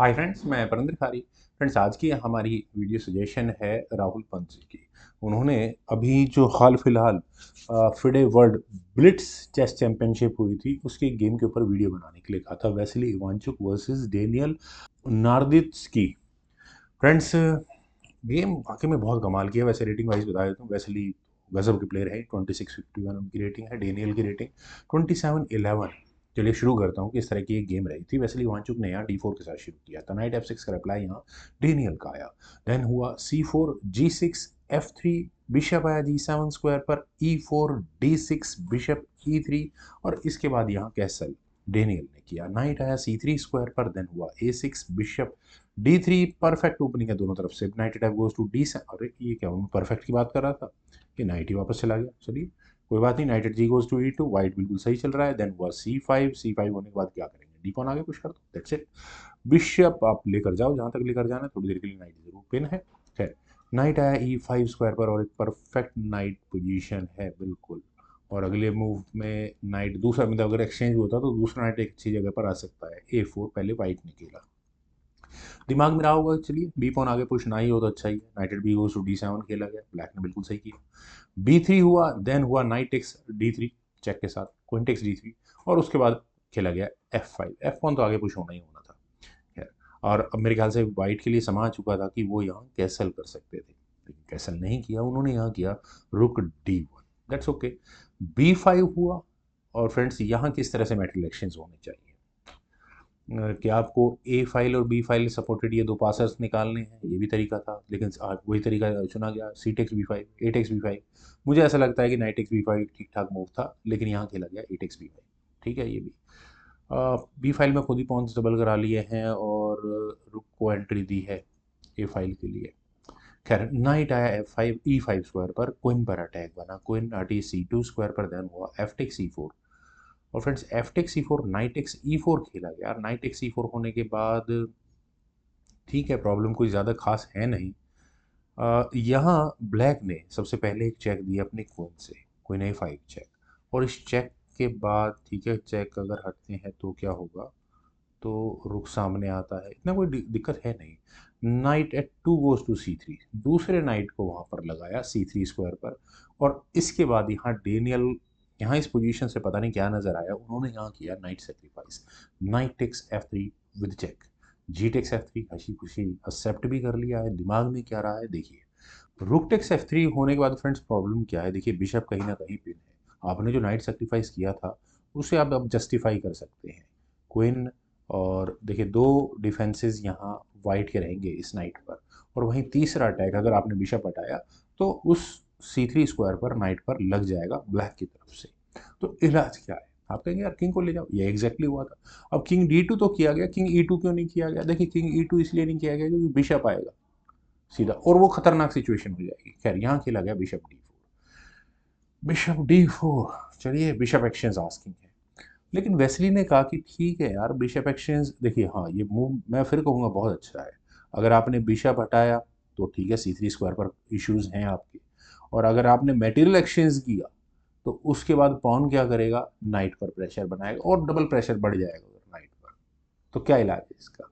Hi friends, मैं परिंदर खारी। Friends, आज की हमारी वीडियो सजेशन है राहुल पंत जी की। उन्होंने अभी जो हाल फिलहाल FIDE world blitz chess championship हुई थी, उसके गेम के ऊपर वीडियो बनाने के लिए कहा था। Wesley Ivanchuk versus Daniel Naroditsky. Friends, game वाकई में बहुत कमाल की है। वैसे रेटिंग वाइज बता देता हूँ, वेस्ली गजब के प्लेयर है। 2651 उनकी रेटिंग है, डेनियल की रेटिंग 2711। चलिए शुरू करता हूँ कि इस तरह की एक गेम रही थी। वेस्ली वांचुक ने यहाँ D4 के साथ शुरू किया था। नाइट F6 का रिप्लाई यहाँ डेनियल का आया। देन हुआ C4 G6 F3, बिशप आया G7 स्क्वायर पर, E4 D6 बिशप E3, और इसके बाद यहाँ कैसल डेनियल ने किया। नाइट आया C3 स्क्वायर पर, देन हुआ A6 bishop D3। Perfect opening है दोनों तरफ से। Knight attack goes to D7। अरे ये क्या, मैं परफेक्ट की बात कर रहा था कि नाइट ही वापस चला गया। चलिए कोई बात नहीं। Knight eight G goes to E2। White बिल्कुल सही चल रहा है। देन हुआ C5 होने के बाद क्या करेंगे, डी पॉन आगे पुश कर दो, दैट्स इट। बिशप आप लेकर जाओ जहां तक लेकर जाना है, थोड़ी देर के लिए नाइट जरूर पिन है। खैर, नाइट आया E5 स्क्वायर पर, और एक परफेक्ट नाइट पोजीशन है बिल्कुल। और अगले मूव में नाइट दूसरा, मतलब अगर एक्सचेंज होता तो दूसरा नाइट एक अच्छी जगह पर आ सकता है। A4 पहले वाइट ने खेला, दिमाग में रहा होगा। चलिए बी पॉन आगे पुश ना ही हो तो अच्छा ही है। Knight eight B goes to D7 खेला गया, ब्लैक ने बिल्कुल सही किया। B3 हुआ, देन हुआ नाइट टेक्स D3 चेक के साथ, क्वीन टेक्स D3, और उसके बाद खेला गया F5। F1 तो आगे पुश होना ही होना था। खैर, और अब मेरे ख्याल से वाइट के लिए समा चुका था कि वो यहाँ कैसल कर सकते थे, लेकिन कैसल नहीं किया उन्होंने। यहाँ किया रुक D1, दैट्स ओके। B5 हुआ, और फ्रेंड्स यहाँ किस तरह से मेटल एक्सचेंज होने चाहिए कि आपको ए फाइल और बी फाइल सपोर्टेड ये दो पासर्स निकालने हैं, ये भी तरीका था, लेकिन वही तरीका चुना गया। C takes B5, A takes B5। मुझे ऐसा लगता है कि नाइट टेक्स B5 ठीक ठाक मूव था, लेकिन यहाँ खेला गया A टेक्स B5। ठीक है, ये भी बी फाइल में खुद ही पॉन्स डबल करा लिए हैं और रुक को एंट्री दी है ए फाइल के लिए। खैर, नाइट आया F5 E5 स्क्वायर पर, क्वीन पर अटैक बना, क्वीन हटी C2 स्क्वायर पर, देन हुआ F टेक्स E4। और friends F takes E4, knight takes E4 खेला गया। नाइट टेक्स E4 होने के बाद ठीक है, प्रॉब्लम कोई ज़्यादा खास है नहीं। यहाँ ब्लैक ने सबसे पहले एक चेक दिया अपनी क्वीन से, क्वीन A5 चेक। और इस चेक के बाद ठीक है, चेक अगर हटते हैं तो क्या होगा, तो रुख सामने आता है, इतना कोई दिक्कत है नहीं। Knight eight two goes to C3, दूसरे नाइट को वहाँ पर लगाया C3 स्क्वायर पर। और इसके बाद यहाँ डेनियल, यहाँ इस पोजीशन से पता नहीं क्या नज़र आया, उन्होंने यहाँ किया knight sacrifice. Knight takes F3 with check, G takes F3 हंसी खुशी एक्सेप्ट भी कर लिया है। दिमाग में क्या रहा है देखिए। रुक टेक्स F3 होने के बाद फ्रेंड्स प्रॉब्लम क्या है, देखिए बिशप कहीं ना कहीं पिन है। आपने जो नाइट सेक्रीफाइस किया था उसे आप अब जस्टिफाई कर सकते हैं। क्वीन, और देखिए दो डिफेंसेस यहाँ वाइट के रहेंगे इस नाइट पर, और वहीं तीसरा अटैक अगर आपने बिशप हटाया तो उस C3 स्क्वायर पर नाइट पर लग जाएगा ब्लैक की तरफ से। तो इलाज क्या है, आप कहेंगे यार किंग को ले जाओ, ये एग्जैक्टली हुआ था। अब किंग D2 तो किया गया, किंग E2 क्यों नहीं किया गया? देखिए किंग E2 इसलिए नहीं किया गया क्योंकि बिशप आएगा सीधा, और वो खतरनाक सिचुएशन हो जाएगी। खैर, यहाँ खेला गया बिशप D4। बिशप D4, चलिए बिशप एक्सचेंज आस्किंग है, लेकिन वेस्ली ने कहा कि ठीक है यार बिशप एक्सचेंज, देखिए हाँ ये मूव मैं फिर कहूँगा बहुत अच्छा है। अगर आपने बिशप हटाया तो ठीक है, C3 स्क्वायर पर इश्यूज हैं आपके, और अगर आपने मटेरियल एक्सचेंज किया तो उसके बाद पॉन क्या करेगा, नाइट पर प्रेशर बनाएगा, और डबल प्रेशर बढ़ जाएगा उधर नाइट पर। तो क्या इलाज है इसका?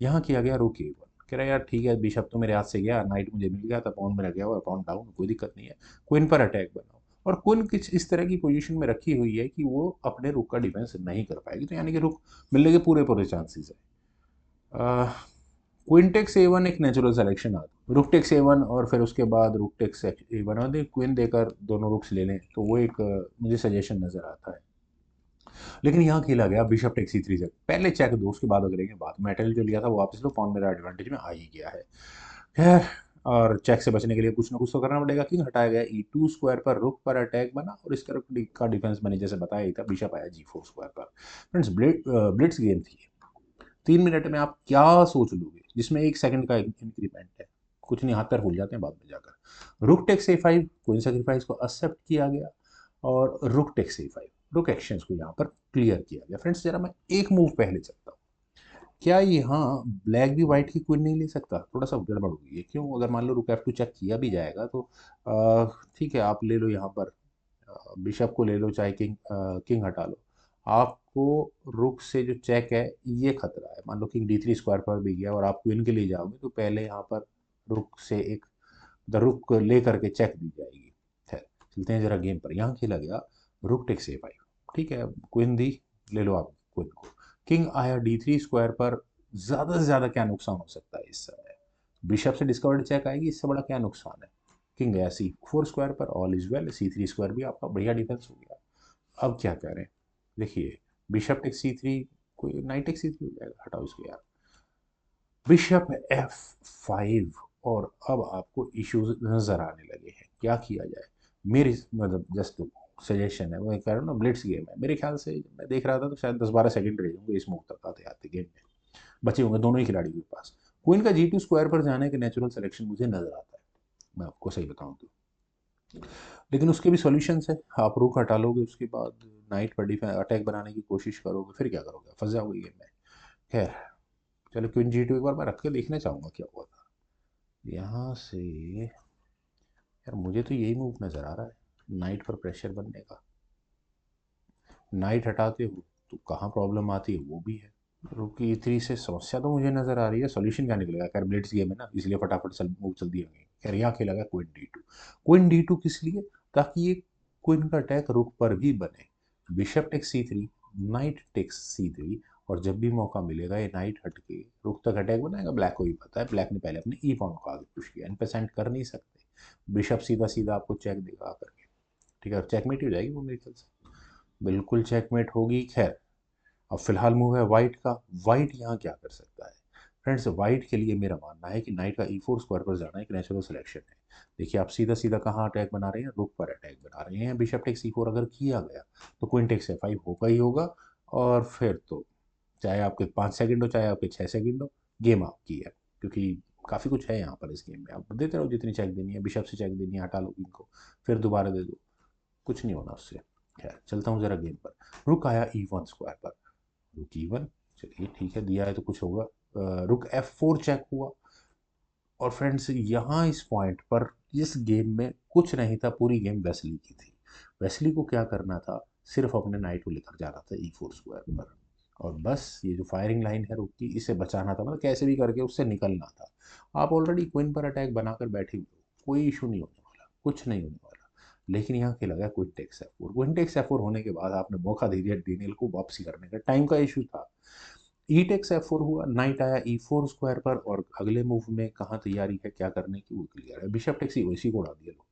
यहाँ किया गया रुक A1। कह रहा है यार ठीक है, बिशप तो मेरे हाथ से गया, नाइट मुझे मिल गया था, पॉन मेरा गया हुआ, पॉन डाउन, कोई दिक्कत नहीं है। क्वीन पर अटैक बनाओ, और क्वीन किस इस तरह की पोजीशन में रखी हुई है कि वो अपने रुक का डिफेंस नहीं कर पाएगी, तो यानी कि रुक मिलने के पूरे पूरे चांसेस है। क्वीन टेक्स A1 एक नेचुरल सिलेक्शन आता, रुक टेक्स A1 और फिर उसके बाद रुक टेक्स A1, और क्वीन देकर दोनों रुक्स ले लें, तो वो एक मुझे सजेशन नजर आता है। लेकिन यहाँ खेला गया बिशप टेक C3 से, पहले चेक दो उसके बाद करेंगे बात। मेटल जो लिया था वो वापस लो, पॉन मेरा एडवांटेज में आ ही गया है। खैर, और चेक से बचने के लिए कुछ ना कुछ तो करना पड़ेगा। किंग हटाया गया E2 स्क्वायर पर, रुक पर अटैक बना, और इसका रुक का डिफेंस मैंने जैसे बताया ही था। बिशप आया G4 स्क्वायर पर। फ्रेंड्स, ब्लिट्स गेम थी, 3 मिनट में आप क्या सोच लोगे जिसमें 1 सेकंड का इंक्रीमेंट है, कुछ नहीं, हाथ पैर भूल जाते हैं बाद में जाकर। Rook takes A5, queen sacrifice को एक्सेप्ट किया गया, और रुक टेक्स A5, रुक एक्शंस को यहाँ पर क्लियर किया गया। फ्रेंड्स, जरा मैं एक मूव पहले चलता हूँ। क्या यहाँ ब्लैक भी व्हाइट की क्वीन नहीं ले सकता? थोड़ा सा गड़बड़ होगी है, क्यों? अगर मान लो रुक F2 चेक किया भी जाएगा तो ठीक है, आप ले लो यहाँ पर बिशप को ले लो, चाहे किंग किंग हटा लो। आप आपको रुक से जो चेक है ये खतरा है। मान लो किंग d3 स्क्वायर पर भी गया और आप क्वीन के लिए जाओगे तो पहले यहाँ पर रुक से एक द रुक ले करके चेक दी जाएगी। खैर चलते हैं जरा गेम पर। यहाँ खेला गया रुक टेक्स a5। ठीक है, क्वीन दी, ले लो आप क्वीन को। किंग आया d3 स्क्वायर पर। ज़्यादा से ज़्यादा क्या नुकसान हो सकता है इस समय? बिशप से डिस्कवर्ड चेक आएगी, इससे बड़ा क्या नुकसान है? किंग गया c4 स्क्वायर पर, all is well. c3 square भी आपका बढ़िया डिफेंस हो गया। अब क्या करें? देखिए बिशप टेक्स c3, कोई नाइट टेक्स c3 हो जाएगा, हटाओ इसको यार। Bishop f5। और अब आपको इश्यूज नजर आने लगे हैं, क्या किया जाए? मेरी मतलब जस्ट सजेशन है, वो कह रहा हूँ ना, ब्लिट्स गेम है। मेरे ख्याल से मैं देख रहा था तो शायद 10-12 सेकंड रहे होंगे इस मूव तक आते आते गेम में, बचे होंगे दोनों ही खिलाड़ी के पास। क्वीन का g2 स्क्वायर पर जाने के नेचुरल सिलेक्शन मुझे नजर आता है, मैं आपको सही बताऊं तो। लेकिन उसके भी सॉल्यूशंस है। आप रुक हटा लोगे, उसके बाद नाइट पर डिफेंस अटैक बनाने की कोशिश करोगे, फिर क्या करोगे? फंस जाओगे गेम में। खैर चलो, क्वीन g2 एक बार मैं रख के देखना चाहूंगा क्या हुआ था यहाँ से। यार मुझे तो यही मूव नजर आ रहा है, नाइट पर प्रेशर बनने का। नाइट हटाते हो तो कहाँ प्रॉब्लम आती है वो भी है। रुक e3 से समस्या तो मुझे नजर आ रही है, सॉल्यूशन क्या निकलेगा? खैर ब्लिट्स गेम है ना, इसलिए फटाफट मूव चल दिए होंगे। खैर यहाँ खेला गया क्वीन d2। क्वीन d2 किस लिए? ताकि ये क्वीन का अटैक रुक पर भी बने। Bishop takes c3, knight takes c3, और जब भी मौका मिलेगा ये नाइट हट के रुक तक अटैक बनाएगा। ब्लैक को भी पता है, ब्लैक ने पहले अपने ई पॉन को आगे पुश किया, इन पे सेंड कर नहीं सकते। बिशप सीधा सीधा आपको चेक देगा आकर के। ठीक है, चेकमेट ही हो जाएगी वो मेरे ख्याल से, बिल्कुल चेकमेट होगी। खैर अब फिलहाल मूव है वाइट का। वाइट यहाँ क्या कर सकता है? फ्रेंड्स वाइट के लिए मेरा मानना है कि नाइट का e4 स्क्वायर पर जाना एक नेचुरल सिलेक्शन है। देखिए आप सीधा सीधा कहाँ अटैक बना रहे हैं? रुक पर अटैक बना रहे हैं। बिशप टेक्स e4 अगर किया गया तो क्वीन टेक्स f5 होगा ही होगा। और फिर तो चाहे आपके 5 सेकंड हो चाहे आपके 6 सेकंड हो, गेम आपकी है। क्योंकि काफ़ी कुछ है यहाँ पर इस गेम में, आप देते रहो जितनी चेक देनी है। बिशप से चेक देनी है, हटा लो इनको, फिर दोबारा दे दो, कुछ नहीं होना उससे। खैर चलता हूँ जरा गेम पर। रुक आया e1 स्क्वायर पर। रुक e1, चलिए ठीक है, दिया है तो कुछ होगा। रुक f4 चेक हुआ। और फ्रेंड्स यहाँ इस पॉइंट पर इस गेम में कुछ नहीं था, पूरी गेम वेस्ली की थी। वेस्ली को क्या करना था? सिर्फ अपने नाइट को लेकर जाना था e4 स्क्वायर पर, और बस ये जो फायरिंग लाइन है रुक की, इसे बचाना था, मतलब कैसे भी करके उससे निकलना था। आप ऑलरेडी क्वीन पर अटैक बनाकर बैठे हुए हो, कोई इशू नहीं होने वाला, कुछ नहीं होने वाला। लेकिन यहाँ खेला गया queen takes f4। Queen takes f4 होने के बाद आपने मौका दे दिया डेनियल को वापसी करने का, टाइम का इशू था। ई टेक्स f4 हुआ, नाइट आया e4 स्क्वायर पर, और अगले मूव में कहाँ तैयारी है क्या करने की वो क्लियर है। बिशप टेक्स इसी को उड़ा दिया लो।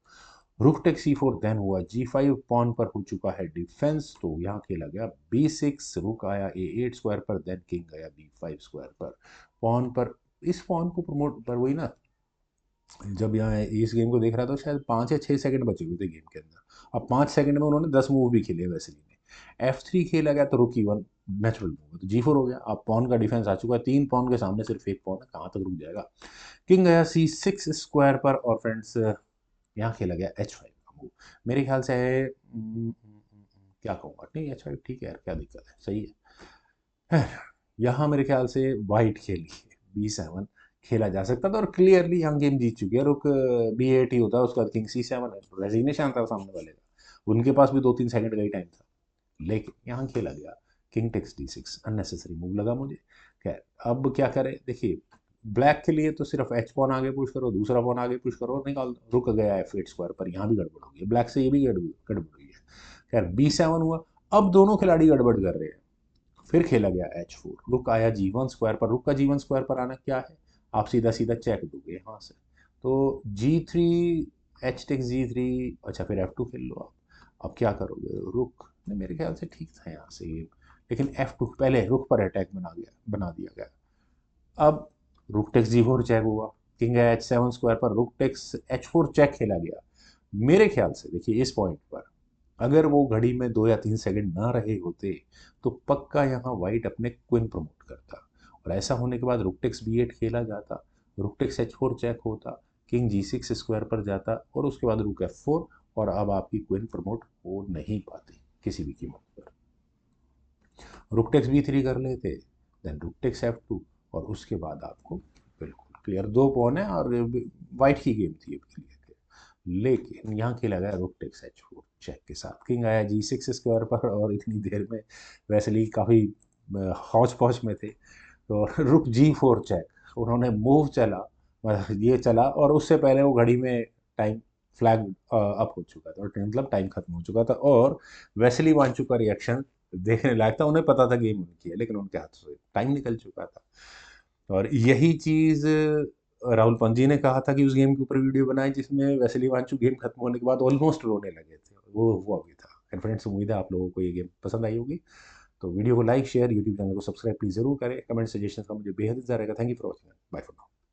रुक टेक्स c4, देन हुआ g5, पॉन पर हो चुका है डिफेंस, तो यहाँ खेला गया b6। रुक आया a8 स्क्वायर पर, देन किंग गया b5 स्क्वायर पर। पॉन पर, इस पॉन को प्रमोट पर वही ना, जब यहाँ इस गेम को देख रहा था शायद 5 या 6 सेकंड बचे हुए थे गेम के अंदर। अब 5 सेकंड में उन्होंने 10 मूव भी खेले वैसे ने। f3 खेला गया तो रुक e1 नेचुरल मूव है, तो g4 हो गया। अब पॉन का डिफेंस आ चुका है, 3 पॉन के सामने सिर्फ एक पॉन है, कहाँ तक रुक जाएगा? किंग गया c6 स्क्वायर पर, और फ्रेंड्स यहाँ खेला गया h5 का मूव। मेरे ख्याल से क्या कहूँगा, नहीं h5 ठीक है यार, क्या दिक्कत है, सही है। यहाँ मेरे ख्याल से वाइट खेली है b7, खेला जा सकता था, और क्लियरली यहाँ गेम जीत चुकी है। रुक b8 ही होता, उसका किंग c7 है, रेजिग्नेशन था सामने वाले का, उनके पास भी 2-3 सेकंड का ही टाइम था। लेकिन यहाँ खेला गया king takes d6, unnecessary move लगा मुझे। खैर अब क्या करें? देखिए ब्लैक के लिए तो सिर्फ एच पॉन आगे पुश करो, दूसरा पॉन आगे पुश करो और निकाल दो। रुक गया f8 स्क्वायर पर, यहाँ भी गड़बड़ हो गई ब्लैक से, ये भी गड़बड़ हुई है। खैर b7 हुआ। अब दोनों खिलाड़ी गड़बड़ कर रहे हैं। फिर खेला गया h4, रुक आया g1 स्क्वायर पर। रुक का g1 स्क्वायर पर आना क्या है? आप सीधा सीधा चेक दोगे यहाँ से, तो g3, h टेक्स g3, अच्छा फिर f2 खेल लो आप। अब क्या करोगे? रुक नहीं, मेरे ख्याल से ठीक था यहाँ से ये, लेकिन f2 पहले रुक पर अटैक बना दिया गया। अब रुक टेक्स g4 चेक हुआ। किंग है h7 स्क्वायर पर, रुक टेक्स h4 चेक खेला गया। मेरे ख्याल से देखिए इस पॉइंट पर अगर वो घड़ी में 2 या 3 सेकंड ना रहे होते तो पक्का यहाँ व्हाइट अपने क्वीन प्रमोट करता, और ऐसा होने के बाद रुक टेक्स b8 खेला जाता, रुक टेक्स h4 चेक होता, किंग g6 स्क्वायर पर जाता, और उसके बाद रुक f4, और अब आपकी क्वीन प्रमोट हो नहीं पाती किसी भी कीमत पर। रुक टेक्स b3 कर लेते, देन रुक टेक्स f2, और उसके बाद आपको बिल्कुल क्लियर 2 पॉन है, और वाइट की गेम थी अब क्लियर। लेकिन यहाँ खेला गया रुक टेक्स h4। चेक के साथ। किंग आया G6 स्क्वायर पर और इतनी देर में वेस्ली काफ़ी हौच पौच में थे, तो रुक G4 चेक, उन्होंने मूव चला, ये चला, और उससे पहले वो घड़ी में टाइम फ्लैग अप हो चुका था, और मतलब टाइम खत्म हो चुका था, और वेस्ली वांचू का रिएक्शन देखने लायक था। उन्हें पता था गेम उनकी है, लेकिन उनके हाथ से टाइम निकल चुका था। और यही चीज़ राहुल पंजी ने कहा था कि उस गेम के ऊपर वीडियो बनाई जिसमें वेस्ली वांचू गेम खत्म होने के बाद ऑलमोस्ट रोने लगे थे, वो अभी था। एंड फ्रेंड्स, उम्मीद है आप लोगों को ये गेम पसंद आई होगी। तो वीडियो को लाइक शेयर, यूट्यूब चैनल को सब्सक्राइब प्लीज जरूर करें। कमेंट सजेशन का मुझे बेहद इंतजार रहेगा। Thank you for watching, bye for now.